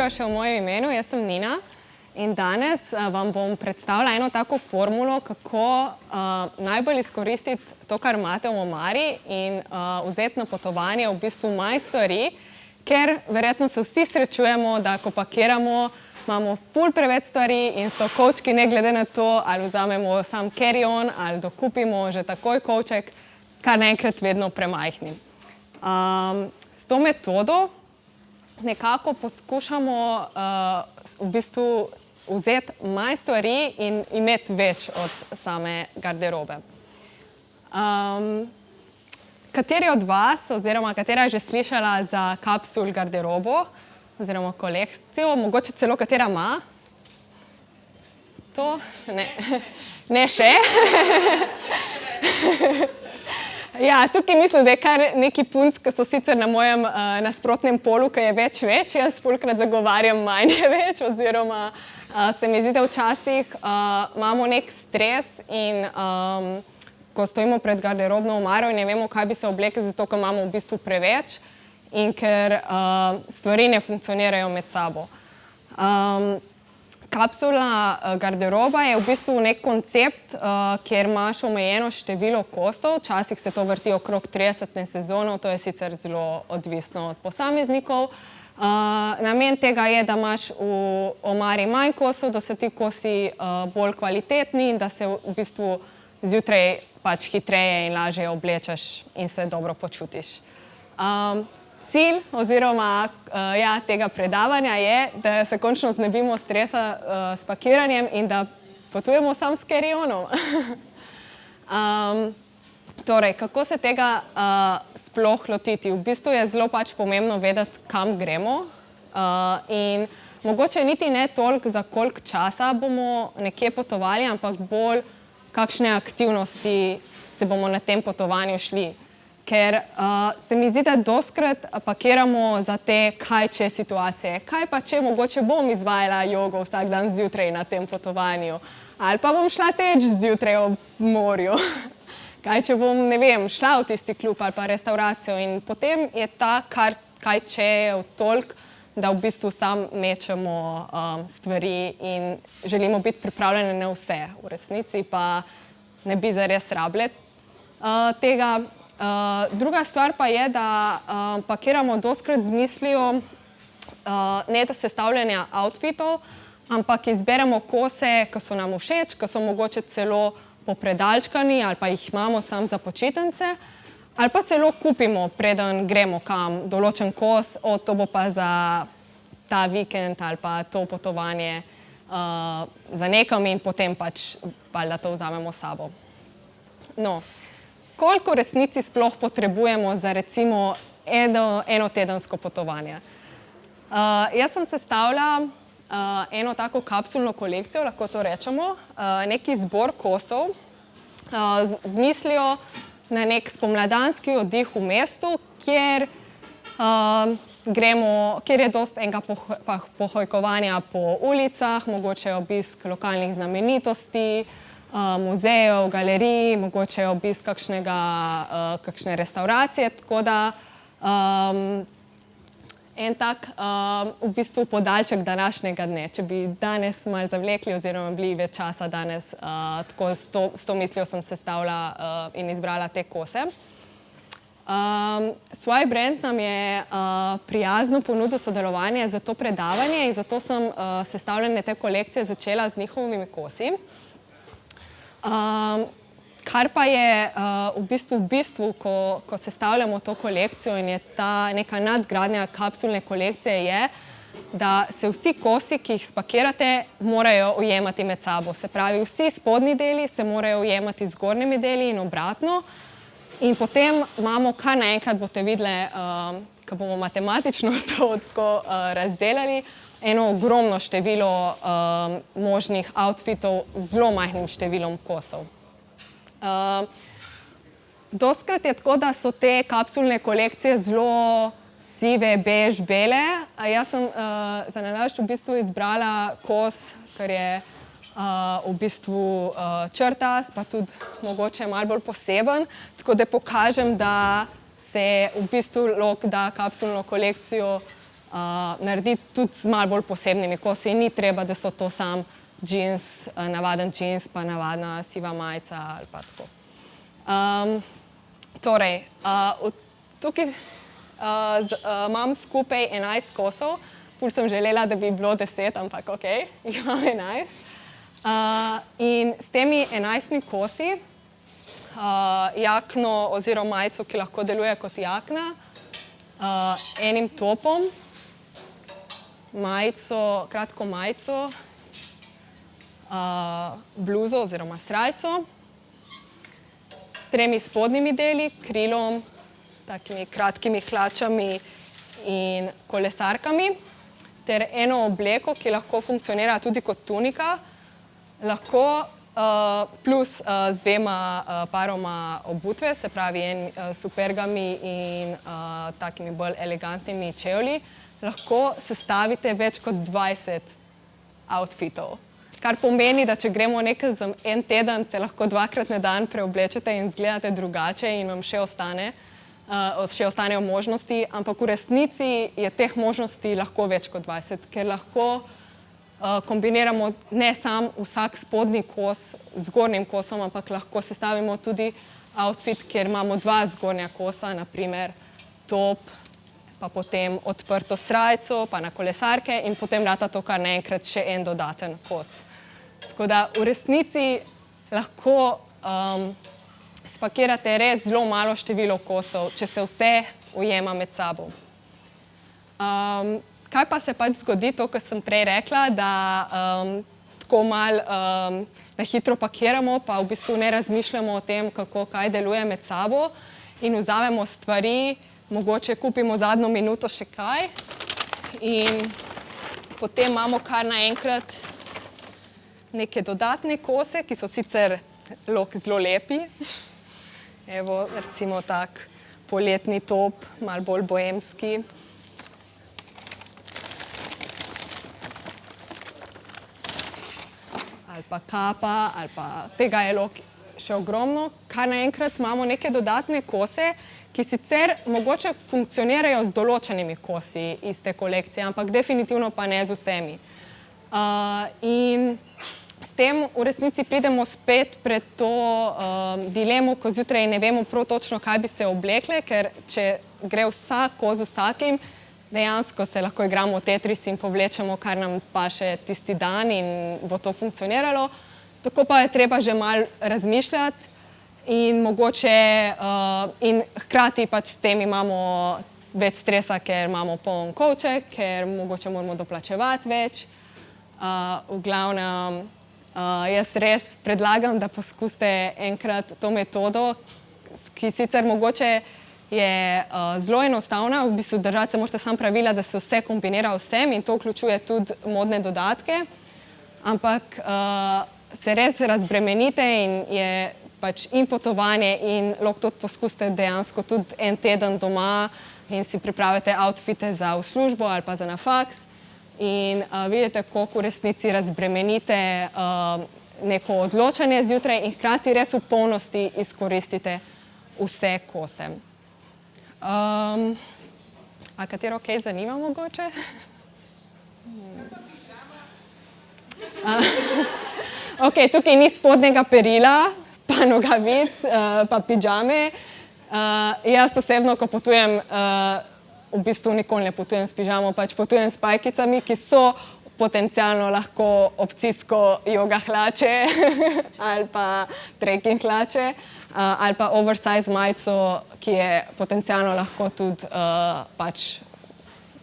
toliko še v mojem imenu, jaz sem Nina in danes vam bom predstavila eno tako formulo, kako najbolj izkoristiti to, kar imate v omari in vzeti na potovanje v bistvu manj stvari, ker verjetno se vsi srečujemo, da ko pakiramo, imamo ful preveč stvari in so kovčki ne glede na to, ali vzamemo sam carry-on ali dokupimo že takoj kovček, kar naenkrat vedno premajhni. S to metodo nekako poskušamo v bistvu vzeti manj stvari in imeti več od same garderobe. Kateri od vas, oziroma katera je že slišala za kapsul garderobo, oziroma kolekcijo, mogoče celo katera ima? To? Ne, ne še. Ja, tukaj mislim, da je kar neki punc, ki so sicer na mojem nasprotnem polu, ki je več, jaz fulkrat zagovarjam manj je več, oziroma se mi zdi, da včasih imamo nek stres in ko stojimo pred garderobno omaro in ne vemo, kaj bi se oblekli, zato ker imamo v bistvu preveč in ker stvari ne funkcionirajo med sabo. Kapsulna garderoba je v bistvu nek koncept, kjer imaš omejeno število kosov, včasih se to vrti okrog 30 sezonov, to je sicer zelo odvisno od posameznikov. Namen tega je, da imaš v omari manj kosov, da so ti kosi bolj kvalitetni in da se v bistvu zjutraj pač hitreje in lažje oblečeš in se dobro počutiš. Cilj oziroma tega predavanja je, da se končno znebimo stresa s pakiranjem in da potujemo sam s carry-onom. Torej, kako se tega sploh lotiti? V bistvu je zelo pač pomembno vedeti, kam gremo in mogoče niti ne toliko, za koliko časa bomo nekje potovali, ampak bolj kakšne aktivnosti se bomo na tem potovanju šli. Ker se mi zdi, da dostikrat pakiramo za te kaj če situacije. Kaj pa če mogoče bom izvajala jogo vsak dan zjutraj na tem potovanju? Ali pa bom šla teč zjutraj ob morju? Kaj če bom, ne vem, šla v tisti klub ali pa restauracijo? In potem je ta kaj če je toliko, da v bistvu sam mečemo stvari in želimo biti pripravljeni na vse. V resnici pa ne bi zares rabile tega. Druga stvar pa je, da pakiramo dostikrat z mislijo ne da sestavljanja outfitov, ampak izberemo kose, ki so nam všeč, ki so mogoče celo popredalčkani ali pa jih imamo samo za počitnice, ali pa celo kupimo, preden gremo kam določen kos, to bo pa za ta vikend ali pa to potovanje za nekam in potem pač valjda to vzamemo s sabo. No, koliko v resnici sploh potrebujemo za recimo enotedensko potovanje? Jaz sem sestavila eno tako kapsulno kolekcijo, lahko to rečemo, neki zbor kosov z mislijo na nek spomladanski oddih v mestu, kjer je dosti enega pohojkovanja po ulicah, mogoče obisk lokalnih znamenitosti, muzejev, galerij, mogoče obisk kakšne restauracije, tako da en tak v bistvu podaljšek današnjega dne. Če bi danes malo zavlekli oziroma bili več časa danes, tako s to mislijo sem sestavila in izbrala te kose. Svoj brand nam je prijazno ponudil sodelovanje za to predavanje in zato sem sestavljanje te kolekcije začela z njihovimi kosi. Kar pa je v bistvu, ko sestavljamo to kolekcijo in je ta neka nadgradnja kapsulne kolekcije, je, da se vsi kosi, ki jih spakirate, morajo ujemati med sabo. Se pravi, vsi spodnji deli se morajo ujemati z zgornjimi deli in obratno. In potem imamo, kar naenkrat boste videli, ko bomo matematično to tako razdelali, eno ogromno število možnih outfitov z zelo majhnim številom kosov. Dostikrat je tako, da so te kapsulne kolekcije zelo sive, bež, bele. Jaz sem za nalašč v bistvu izbrala kos, ker je v bistvu črtast, pa tudi mogoče malo bolj poseben, tako da pokažem, da se v bistvu lahko da kapsulno kolekcijo narediti tudi z malo bolj posebnimi kosi. Ni treba, da so to sam džins, navaden džins, pa navadna siva majica ali pa tako. Torej, tukaj imam skupaj 11 kosov. Ful sem želela, da bi bilo 10, ampak ok, jih imam 11. In s temi 11 kosi, jakno oziroma majico, ki lahko deluje kot jakna, enim topom, majico, kratko majico, bluzo oziroma srajco, s 3 spodnjimi deli, krilom, takimi kratkimi hlačami in kolesarkami, ter eno obleko, ki lahko funkcionira tudi kot tunika, lahko plus z 2 paroma obutve, se pravi supergami in takimi bolj elegantnimi čevlji, lahko sestavite več kot 20 outfitov. Kar pomeni, da če gremo nekaj za en teden, se lahko 2-krat na dan preoblečete in izgledate drugače in vam še ostanejo možnosti, ampak v resnici je teh možnosti lahko več kot 20, ker lahko kombiniramo ne sam vsak spodnji kos z zgornjim kosom, ampak lahko sestavimo tudi outfit, kjer imamo 2 zgornja kosa, naprimer top, pa potem odprto srajco, pa na kolesarke in potem rata to kar naenkrat še en dodaten kos. Tako da v resnici lahko spakirate res zelo malo število kosov, če se vse ujema med sabo. Kaj pa se pač zgodi, to, kar sem prej rekla, da tako malo na hitro pakiramo, pa v bistvu ne razmišljamo o tem, kako kaj deluje med sabo in vzamemo stvari, mogoče kupimo zadnjo minuto še kaj in potem imamo kar naenkrat neke dodatne kose, ki so sicer zelo lepi. Evo, recimo tak poletni top, malo bolj boemski. Ali pa kapa, ali pa tega je še ogromno. Kar naenkrat imamo neke dodatne kose, ki sicer mogoče funkcionirajo z določenimi kosi iste kolekcije, ampak definitivno pa ne z vsemi. In s tem v resnici pridemo spet pred to dilemo, ko zjutraj ne vemo prav točno, kaj bi se oblekle, ker če gre vsak kos z vsakim, dejansko se lahko igramo Tetris in povlečemo, kar nam paše tisti dan in bo to funkcioniralo. Tako pa je treba že malo razmišljati in mogoče in hkrati pač s tem imamo več stresa, ker imamo poln kovček, ker mogoče moramo doplačevati več. V glavnem, jaz res predlagam, da poskusite enkrat to metodo, ki sicer mogoče je zelo enostavna, v bistvu držati se morate samo pravila, da se vse kombinira vsem in to vključuje tudi modne dodatke, ampak se res razbremenite in je pač in potovanje in lahko tudi poskusite dejansko tudi en teden doma in si pripravite outfite za v službo ali pa za na faks in vidite, koliko v resnici razbremenite neko odločanje zjutraj in hkrati res v polnosti izkoristite vse kose. A katero kaj zanima mogoče? Ok, tukaj ni spodnjega perila, pa nogavic, pa pidžame. Jaz osebno, ko potujem, v bistvu nikoli ne potujem s pižamo, pač potujem s pajkicami, ki so potencialno lahko opcijsko joga hlače ali pa trekking hlače ali pa oversize majico, ki je potencialno lahko tudi pač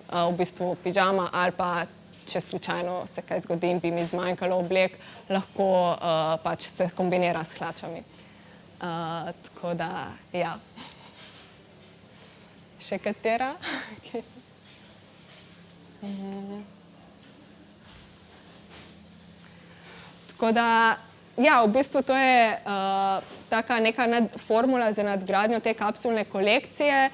v bistvu pižama ali pa če slučajno se kaj zgodi in bi mi zmanjkalo oblek, lahko pač se kombinira s hlačami. Tako da, ja. Še katera? Tako da, ja, v bistvu to je taka neka formula za nadgradnjo te kapsulne kolekcije.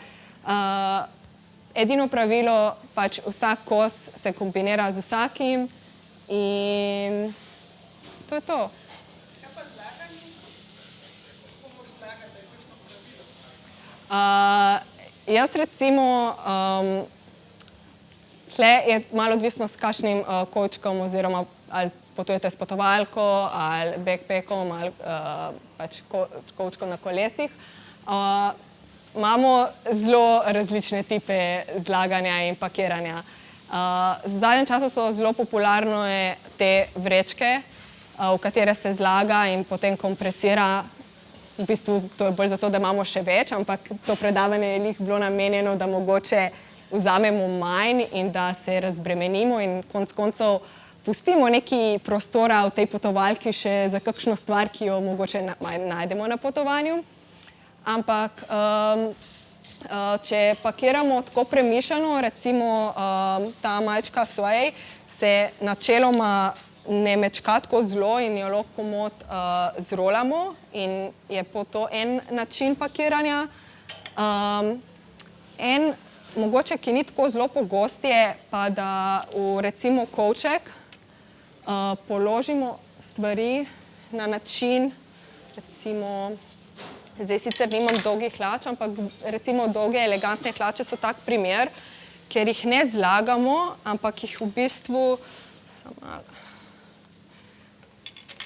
Edino pravilo, pač vsak kos se kombinira z vsakim in to je to. Kaj pa zlaganje? Kako zlagate, je kakšno pravilo? Jaz recimo tle je malo odvisno s kakšnim kovčkom oziroma ali potujete s potovalko ali backpackom ali pač kovčkom na kolesih. Imamo zelo različne tipe zlaganja in pakiranja. V zadnjem času so zelo popularne te vrečke, v katere se zlaga in potem kompresira. V bistvu to je bolj zato, da imamo še več, ampak to predavanje je lih bilo namenjeno, da mogoče vzamemo manj in da se razbremenimo in konec koncev pustimo nekaj prostora v tej potovalki še za kakšno stvar, ki jo mogoče najdemo na potovanju. Ampak če pakiramo tako premišljeno, recimo ta malčka Sway se načeloma ne mečka tako zelo in jo lahko komot zrolamo in je po to en način pakiranja. En mogoče, ki ni tako zelo pogost, je pa, da v recimo kovček položimo stvari na način, recimo, zdaj sicer nimam dolgih hlač, ampak recimo dolge elegantne hlače so tak primer, ker jih ne zlagamo, ampak jih v bistvu,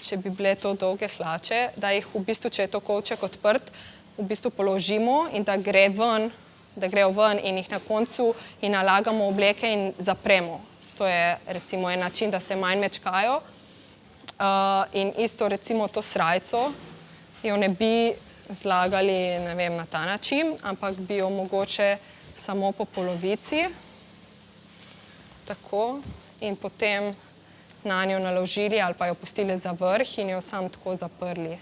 če bi bile to dolge hlače, da jih v bistvu, če je to kovček odprt, v bistvu položimo in da grejo ven in jih na koncu in nalagamo obleke in zapremo. To je recimo en način, da se manj mečkajo. In isto recimo to srajco, jo ne bi zlagali, ne vem, na ta način, ampak bi jo mogoče samo po polovici, tako, in potem na njo naložili ali pa jo pustili za vrh in jo samo tako zaprli.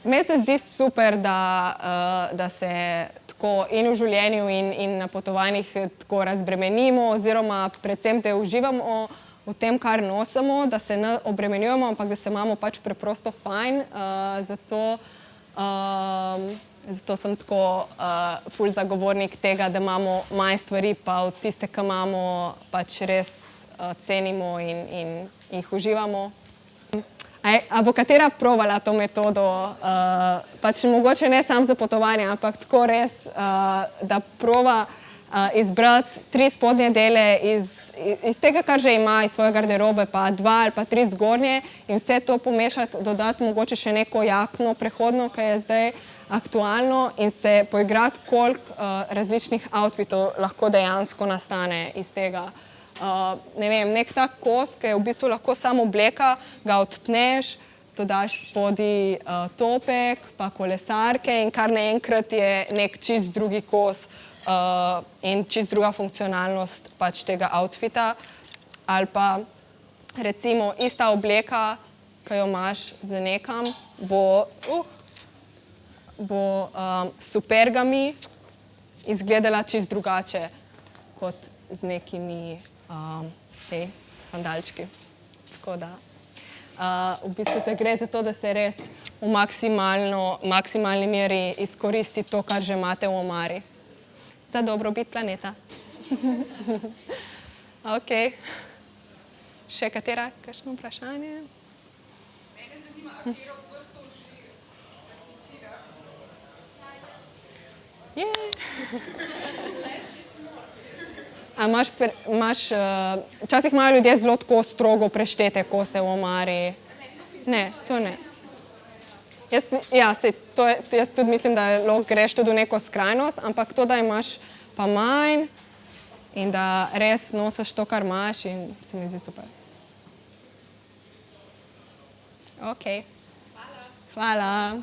Meni se zdi super, da se tako in v življenju in na potovanjih tako razbremenimo oziroma predvsem, da uživamo v tem, kar nosimo, da se ne obremenjujemo, ampak da se imamo pač preprosto fajn. Zato sem tako ful zagovornik tega, da imamo manj stvari, pa od tiste, ki imamo, pač res cenimo in jih uživamo. A bo katera provala to metodo, pač mogoče ne samo za potovanje, ampak tako res, da prova izbrati 3 spodnje dele iz tega, kar že ima, iz svoje garderobe, pa 2 ali pa 3 zgornje in vse to pomešati, dodati mogoče še neko jakno prehodno, ki je zdaj aktualno in se poigrati, koliko različnih outfitov lahko dejansko nastane iz tega. Ne vem, nek tak kos, ki je v bistvu lahko samo obleka, ga odpneš, dodaš spodaj topek, pa kolesarke in kar naenkrat je nek čist drugi kos in čist druga funkcionalnost pač tega outfita. Ali pa recimo ista obleka, ki jo imaš z nekam, bo s supergami izgledala čist drugače kot z nekimi sandalčki. Tako da v bistvu se gre za to, da se res v maksimalni meri izkoristi to, kar že imate v omari. Za dobrobit planeta. Ok. Še kakšno vprašanje? Mene zanima, a katero od vas to že prakticira? A včasih imajo ljudje zelo tako strogo preštete kose v omari. Ne, to ne. Jaz tudi mislim, da lahko greš tudi v neko skrajnost, ampak to, da imaš pa manj in da res nosiš to, kar imaš, in se mi zdi super. Ok. Hvala.